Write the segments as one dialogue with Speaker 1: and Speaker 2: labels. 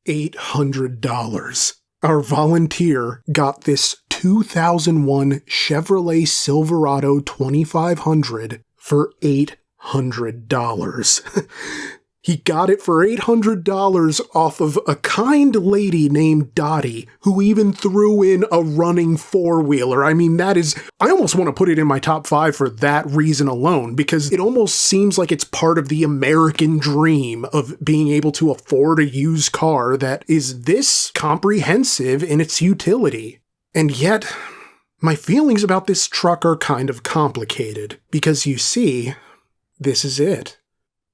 Speaker 1: $800. Our volunteer got this 2001 Chevrolet Silverado 2500 for $800. He got it for $800 off of a kind lady named Dottie, who even threw in a running four-wheeler. I mean, I almost want to put it in my top 5 for that reason alone, because it almost seems like it's part of the American dream of being able to afford a used car that is this comprehensive in its utility. And yet, my feelings about this truck are kind of complicated, because you see, this is it.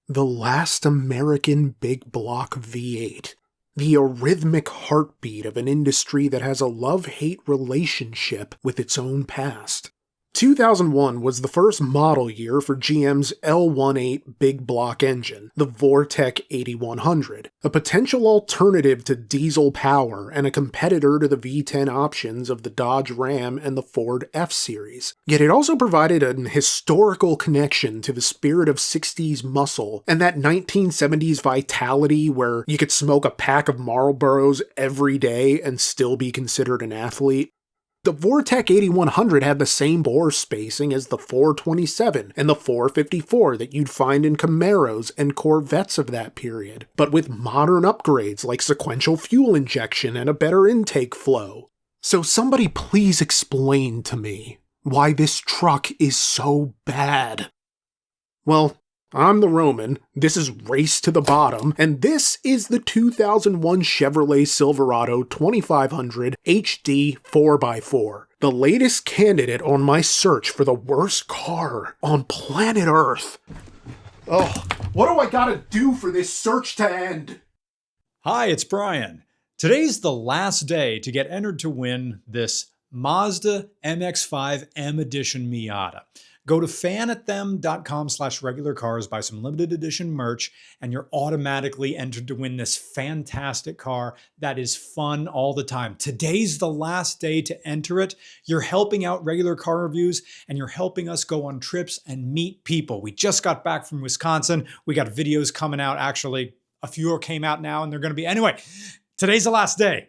Speaker 1: The last American big block V8. The arrhythmic heartbeat of an industry that has a love-hate relationship with its own past. 2001 was the first model year for GM's L18 big block engine, the Vortec 8100, a potential alternative to diesel power and a competitor to the V10 options of the Dodge Ram and the Ford F-Series. Yet it also provided an historical connection to the spirit of 60s muscle and that 1970s vitality where you could smoke a pack of Marlboros every day and still be considered an athlete. The Vortec 8100 had the same bore spacing as the 427 and the 454 that you'd find in Camaros and Corvettes of that period, but with modern upgrades like sequential fuel injection and a better intake flow. So somebody please explain to me why this truck is so bad. Well, I'm the Roman, this is Race to the Bottom, and this is the 2001 Chevrolet Silverado 2500 HD 4x4, the latest candidate on my search for the worst car on planet Earth. Oh, what do I gotta do for this search to end?
Speaker 2: Hi, it's Brian. Today's the last day to get entered to win this Mazda MX-5 M-Edition Miata. Go to fanathem.com/regularcars, buy some limited edition merch, and you're automatically entered to win this fantastic car that is fun all the time. Today's the last day to enter it. You're helping out Regular Car Reviews, and you're helping us go on trips and meet people. We just got back from Wisconsin. We got videos coming out. Actually, a few came out now, and they're going to be... Anyway, today's the last day.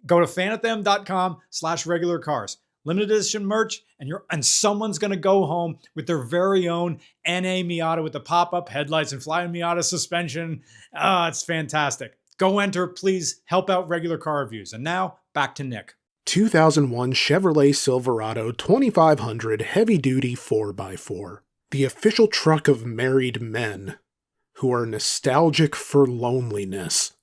Speaker 2: Go to fanathem.com/regularcars. Limited edition merch, and someone's going to go home with their very own NA Miata with the pop-up headlights and flying Miata suspension. It's fantastic. Go enter, please help out Regular Car Reviews. And now, back to Nick.
Speaker 1: 2001 Chevrolet Silverado 2500 heavy-duty 4x4. The official truck of married men who are nostalgic for loneliness.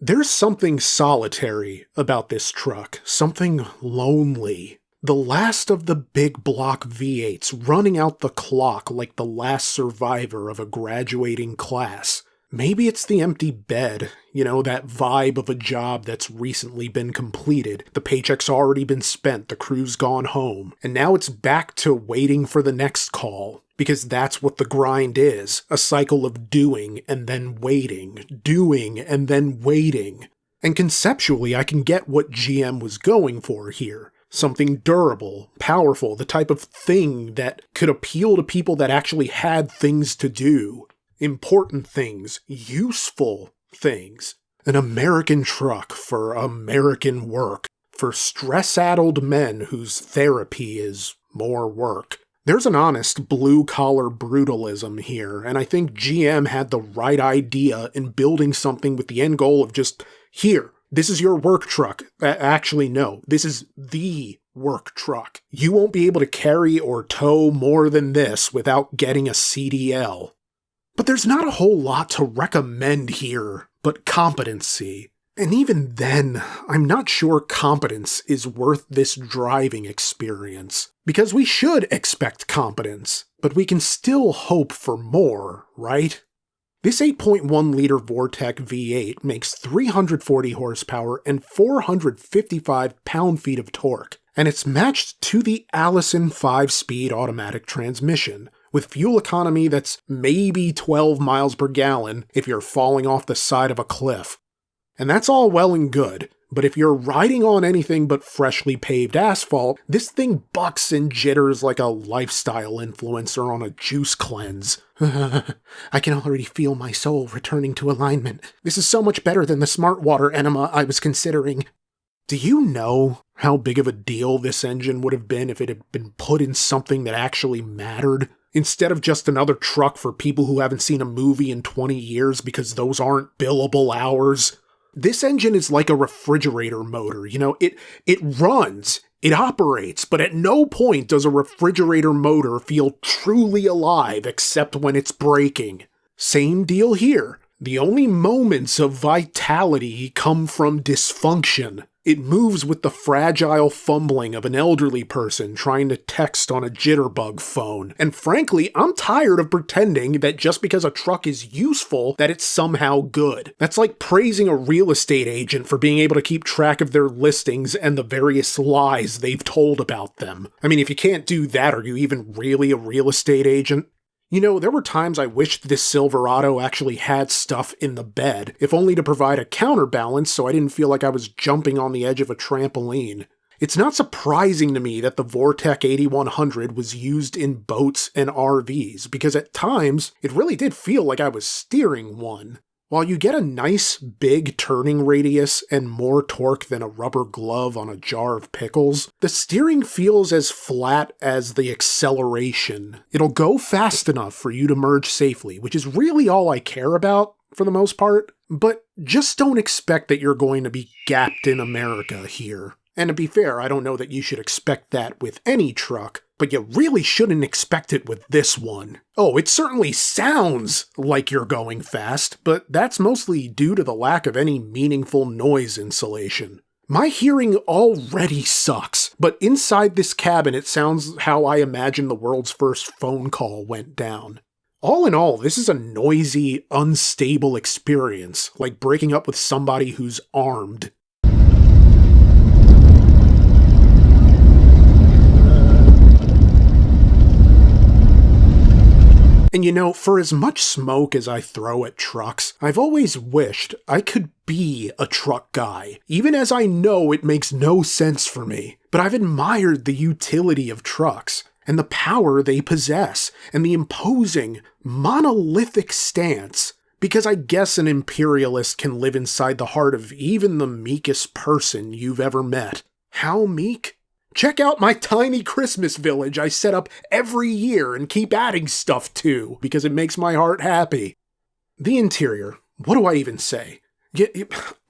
Speaker 1: There's something solitary about this truck, something lonely. The last of the big block V8s running out the clock like the last survivor of a graduating class. Maybe it's the empty bed, that vibe of a job that's recently been completed. The paycheck's already been spent, the crew's gone home, and now it's back to waiting for the next call. Because that's what the grind is, a cycle of doing and then waiting, doing and then waiting. And conceptually, I can get what GM was going for here. Something durable, powerful, the type of thing that could appeal to people that actually had things to do. Important things, useful things. An American truck for American work, for stress-addled men whose therapy is more work. There's an honest blue-collar brutalism here, and I think GM had the right idea in building something with the end goal of just, here, this is your work truck. Actually, no, this is the work truck. You won't be able to carry or tow more than this without getting a CDL. But there's not a whole lot to recommend here but competency. And even then, I'm not sure competence is worth this driving experience. Because we should expect competence, but we can still hope for more, right? This 8.1-liter Vortec V8 makes 340 horsepower and 455 pound-feet of torque, and it's matched to the Allison 5-speed automatic transmission, with fuel economy that's maybe 12 miles per gallon if you're falling off the side of a cliff. And that's all well and good. But if you're riding on anything but freshly paved asphalt, this thing bucks and jitters like a lifestyle influencer on a juice cleanse. I can already feel my soul returning to alignment. This is so much better than the smart water enema I was considering. Do you know how big of a deal this engine would have been if it had been put in something that actually mattered? Instead of just another truck for people who haven't seen a movie in 20 years because those aren't billable hours. This engine is like a refrigerator motor, it runs, it operates, but at no point does a refrigerator motor feel truly alive except when it's braking. Same deal here. The only moments of vitality come from dysfunction. It moves with the fragile fumbling of an elderly person trying to text on a jitterbug phone. And frankly, I'm tired of pretending that just because a truck is useful, that it's somehow good. That's like praising a real estate agent for being able to keep track of their listings and the various lies they've told about them. I mean, if you can't do that, are you even really a real estate agent? There were times I wished this Silverado actually had stuff in the bed, if only to provide a counterbalance so I didn't feel like I was jumping on the edge of a trampoline. It's not surprising to me that the Vortec 8100 was used in boats and RVs, because at times, it really did feel like I was steering one. While you get a nice, big turning radius and more torque than a rubber glove on a jar of pickles, the steering feels as flat as the acceleration. It'll go fast enough for you to merge safely, which is really all I care about, for the most part. But just don't expect that you're going to be gapped in America here. And to be fair, I don't know that you should expect that with any truck, but you really shouldn't expect it with this one. Oh, it certainly sounds like you're going fast, but that's mostly due to the lack of any meaningful noise insulation. My hearing already sucks, but inside this cabin it sounds how I imagine the world's first phone call went down. All in all, this is a noisy, unstable experience, like breaking up with somebody who's armed. And for as much smoke as I throw at trucks, I've always wished I could be a truck guy, even as I know it makes no sense for me. But I've admired the utility of trucks, and the power they possess, and the imposing, monolithic stance, because I guess an imperialist can live inside the heart of even the meekest person you've ever met. How meek? Check out my tiny Christmas village I set up every year and keep adding stuff to, because it makes my heart happy. The interior, what do I even say?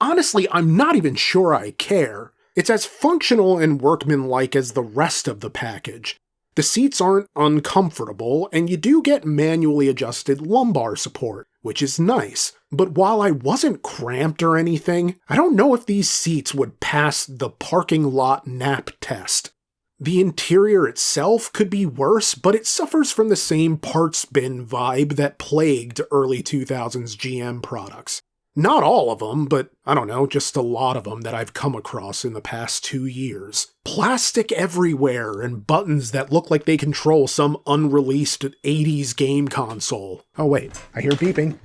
Speaker 1: Honestly, I'm not even sure I care. It's as functional and workmanlike as the rest of the package. The seats aren't uncomfortable, and you do get manually adjusted lumbar support, which is nice. But while I wasn't cramped or anything, I don't know if these seats would pass the parking lot nap test. The interior itself could be worse, but it suffers from the same parts bin vibe that plagued early 2000s GM products. Not all of them, but I don't know, just a lot of them that I've come across in the past 2 years. Plastic everywhere and buttons that look like they control some unreleased 80s game console. Oh wait, I hear beeping.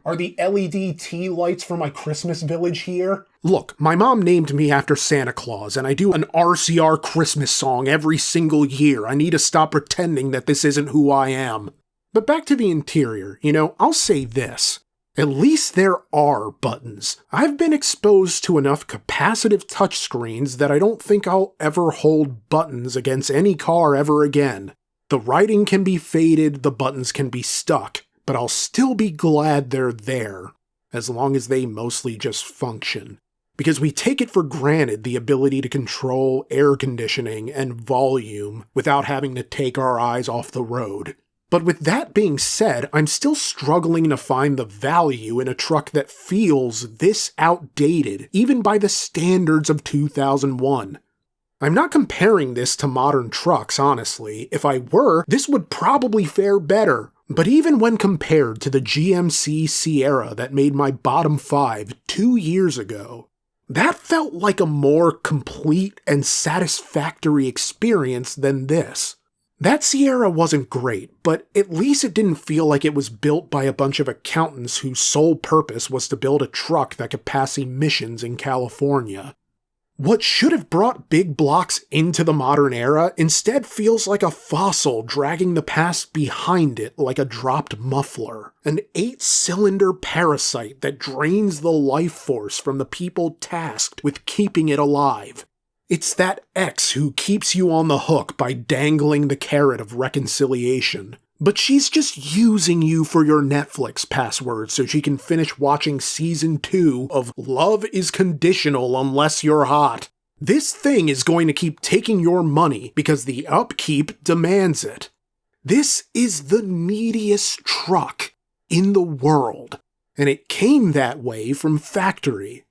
Speaker 1: Are the LED tea lights for my Christmas village here? Look, my mom named me after Santa Claus, and I do an RCR Christmas song every single year. I need to stop pretending that this isn't who I am. But back to the interior, I'll say this. At least there are buttons. I've been exposed to enough capacitive touchscreens that I don't think I'll ever hold buttons against any car ever again. The writing can be faded, the buttons can be stuck, but I'll still be glad they're there, as long as they mostly just function. Because we take it for granted the ability to control air conditioning and volume without having to take our eyes off the road. But with that being said, I'm still struggling to find the value in a truck that feels this outdated, even by the standards of 2001. I'm not comparing this to modern trucks, honestly. If I were, this would probably fare better. But even when compared to the GMC Sierra that made my bottom 5 2 years ago, that felt like a more complete and satisfactory experience than this. That Sierra wasn't great, but at least it didn't feel like it was built by a bunch of accountants whose sole purpose was to build a truck that could pass emissions in California. What should have brought big blocks into the modern era instead feels like a fossil dragging the past behind it like a dropped muffler. An 8-cylinder parasite that drains the life force from the people tasked with keeping it alive. It's that ex who keeps you on the hook by dangling the carrot of reconciliation. But she's just using you for your Netflix password so she can finish watching season 2 of Love is Conditional Unless You're Hot. This thing is going to keep taking your money because the upkeep demands it. This is the neediest truck in the world, and it came that way from factory.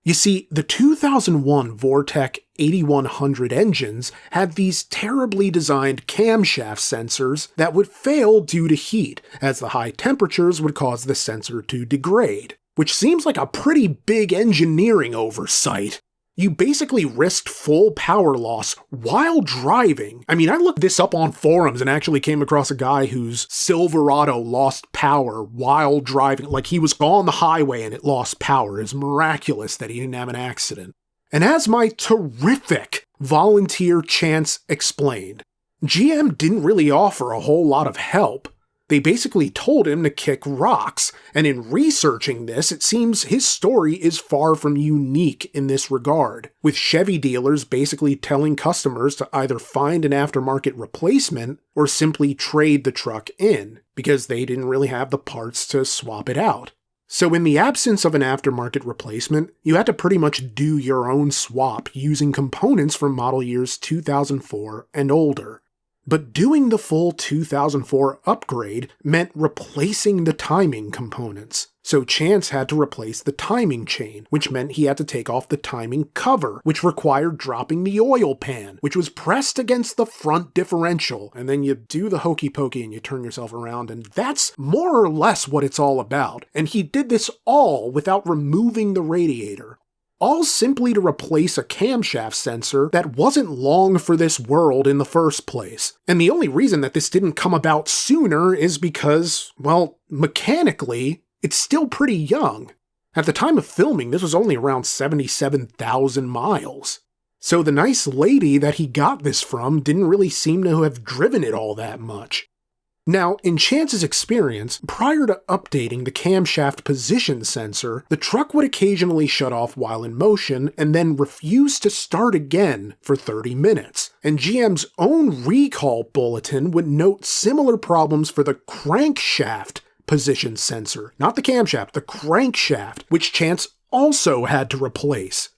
Speaker 1: You see, the 2001 Vortec 8100 engines had these terribly designed camshaft sensors that would fail due to heat, as the high temperatures would cause the sensor to degrade, which seems like a pretty big engineering oversight. You basically risked full power loss while driving. I mean, I looked this up on forums and actually came across a guy whose Silverado lost power while driving. Like, he was on the highway and it lost power. It's miraculous that he didn't have an accident. And as my terrific volunteer Chance explained, GM didn't really offer a whole lot of help. They basically told him to kick rocks, and in researching this, it seems his story is far from unique in this regard, with Chevy dealers basically telling customers to either find an aftermarket replacement or simply trade the truck in, because they didn't really have the parts to swap it out. So in the absence of an aftermarket replacement, you had to pretty much do your own swap using components from model years 2004 and older. But doing the full 2004 upgrade meant replacing the timing components. So Chance had to replace the timing chain, which meant he had to take off the timing cover, which required dropping the oil pan, which was pressed against the front differential. And then you do the hokey pokey and you turn yourself around, and that's more or less what it's all about. And he did this all without removing the radiator. All simply to replace a camshaft sensor that wasn't long for this world in the first place. And the only reason that this didn't come about sooner is because, well, mechanically, it's still pretty young. At the time of filming, this was only around 77,000 miles. So the nice lady that he got this from didn't really seem to have driven it all that much. Now, in Chance's experience, prior to updating the camshaft position sensor, the truck would occasionally shut off while in motion and then refuse to start again for 30 minutes. And GM's own recall bulletin would note similar problems for the crankshaft position sensor, not the camshaft, the crankshaft, which Chance also had to replace.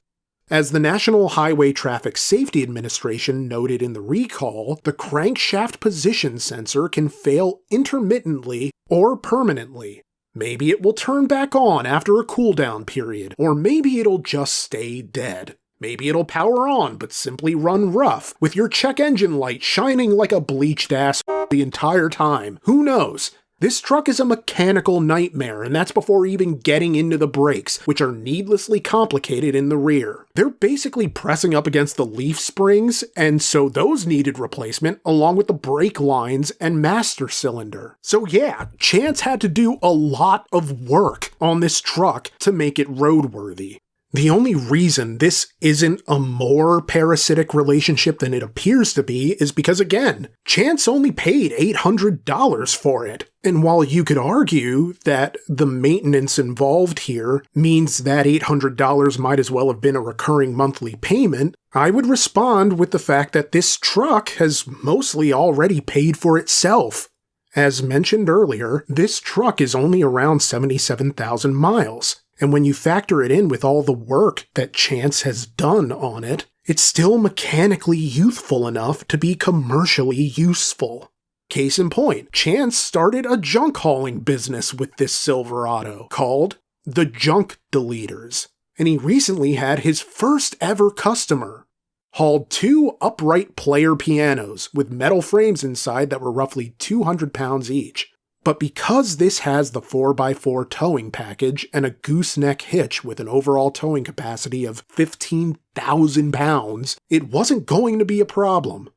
Speaker 1: As the National Highway Traffic Safety Administration noted in the recall, the crankshaft position sensor can fail intermittently or permanently. Maybe it will turn back on after a cooldown period, or maybe it'll just stay dead. Maybe it'll power on but simply run rough, with your check engine light shining like a bleached ass the entire time. Who knows? This truck is a mechanical nightmare, and that's before even getting into the brakes, which are needlessly complicated in the rear. They're basically pressing up against the leaf springs, and so those needed replacement, along with the brake lines and master cylinder. So yeah, Chance had to do a lot of work on this truck to make it roadworthy. The only reason this isn't a more parasitic relationship than it appears to be is because, again, Chance only paid $800 for it. And while you could argue that the maintenance involved here means that $800 might as well have been a recurring monthly payment, I would respond with the fact that this truck has mostly already paid for itself. As mentioned earlier, this truck is only around 77,000 miles. And when you factor it in with all the work that Chance has done on it, it's still mechanically youthful enough to be commercially useful. Case in point, Chance started a junk hauling business with this Silverado called the Junk Deleters, and he recently had his first ever customer. Hauled 2 upright player pianos with metal frames inside that were roughly 200 pounds each. But because this has the 4x4 towing package and a gooseneck hitch with an overall towing capacity of 15,000 pounds, it wasn't going to be a problem.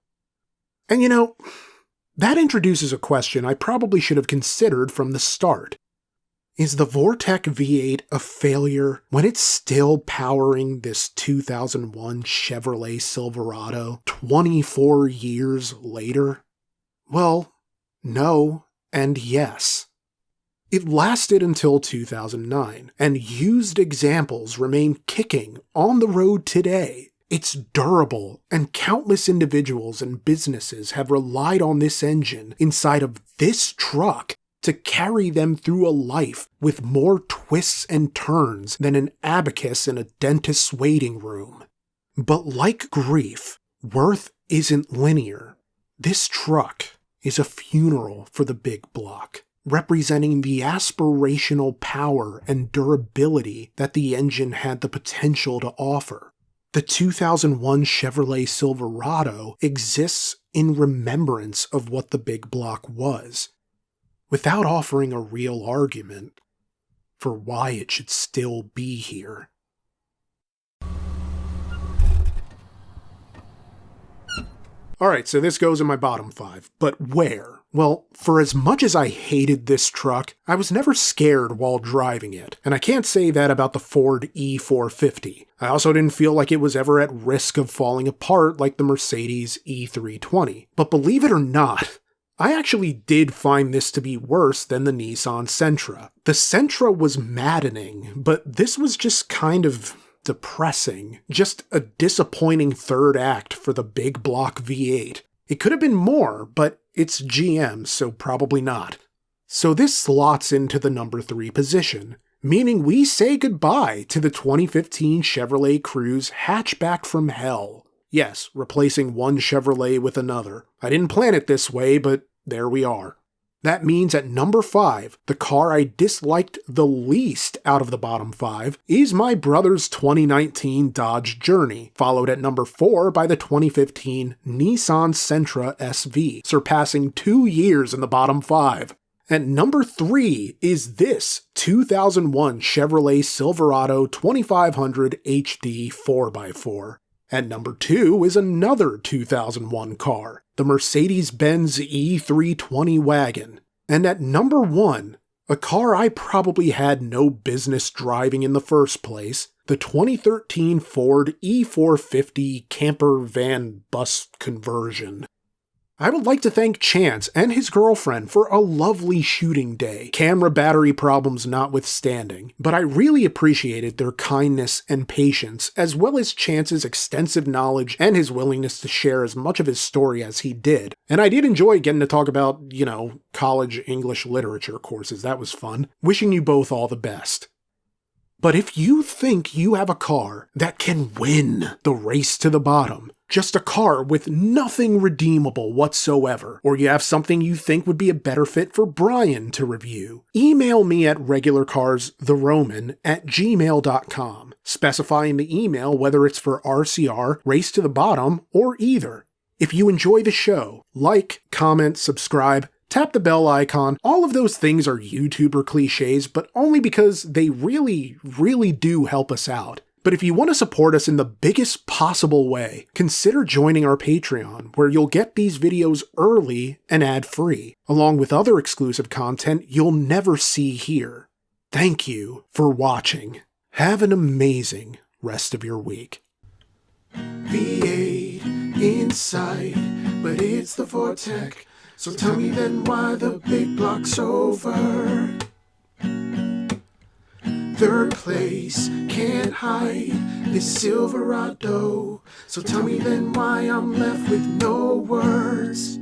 Speaker 1: And you know, That introduces a question I probably should have considered from the start. Is the Vortec V8 a failure when it's still powering this 2001 Chevrolet Silverado 24 years later? Well, no and yes. It lasted until 2009, and used examples remain kicking on the road today. It's durable, and countless individuals and businesses have relied on this engine inside of this truck to carry them through a life with more twists and turns than an abacus in a dentist's waiting room. But like grief, worth isn't linear. This truck is a funeral for the big block, representing the aspirational power and durability that the engine had the potential to offer. The 2001 Chevrolet Silverado exists in remembrance of what the big block was, without offering a real argument for why it should still be here. Alright, so this goes in my bottom 5, but where? Well, for as much as I hated this truck, I was never scared while driving it, and I can't say that about the Ford E450. I also didn't feel like it was ever at risk of falling apart like the Mercedes E320. But believe it or not, I actually did find this to be worse than the Nissan Sentra. The Sentra was maddening, but this was just kind of depressing. Just a disappointing third act for the big block V8. It could have been more, but it's GM, so probably not. So this slots into the number 3 position, meaning we say goodbye to the 2015 Chevrolet Cruze hatchback from hell. Yes, replacing one Chevrolet with another. I didn't plan it this way, but there we are. That means at number 5, the car I disliked the least out of the bottom 5 is my brother's 2019 Dodge Journey, followed at number 4 by the 2015 Nissan Sentra SV, surpassing 2 years in the bottom 5. At number 3 is this 2001 Chevrolet Silverado 2500HD 4x4. At number 2 is another 2001 car, the Mercedes-Benz E320 wagon. And at number 1, a car I probably had no business driving in the first place, the 2013 Ford E450 camper van bus conversion. I would like to thank Chance and his girlfriend for a lovely shooting day, camera battery problems notwithstanding, but I really appreciated their kindness and patience, as well as Chance's extensive knowledge and his willingness to share as much of his story as he did. And I did enjoy getting to talk about, college English literature courses. That was fun. Wishing you both all the best. But if you think you have a car that can win the race to the bottom, just a car with nothing redeemable whatsoever, or you have something you think would be a better fit for Brian to review, email me at regularcarstheroman@gmail.com, specifying the email whether it's for RCR, Race to the Bottom, or either. If you enjoy the show, like, comment, subscribe, tap the bell icon. All of those things are YouTuber cliches, but only because they really, really do help us out. But if you want to support us in the biggest possible way, consider joining our Patreon, where you'll get these videos early and ad-free, along with other exclusive content you'll never see here. Thank you for watching. Have an amazing rest of your week. V8 inside, but it's the Vortec. So tell me then why the big block's over. Third place, can't hide this Silverado. So tell me then why I'm left with no words.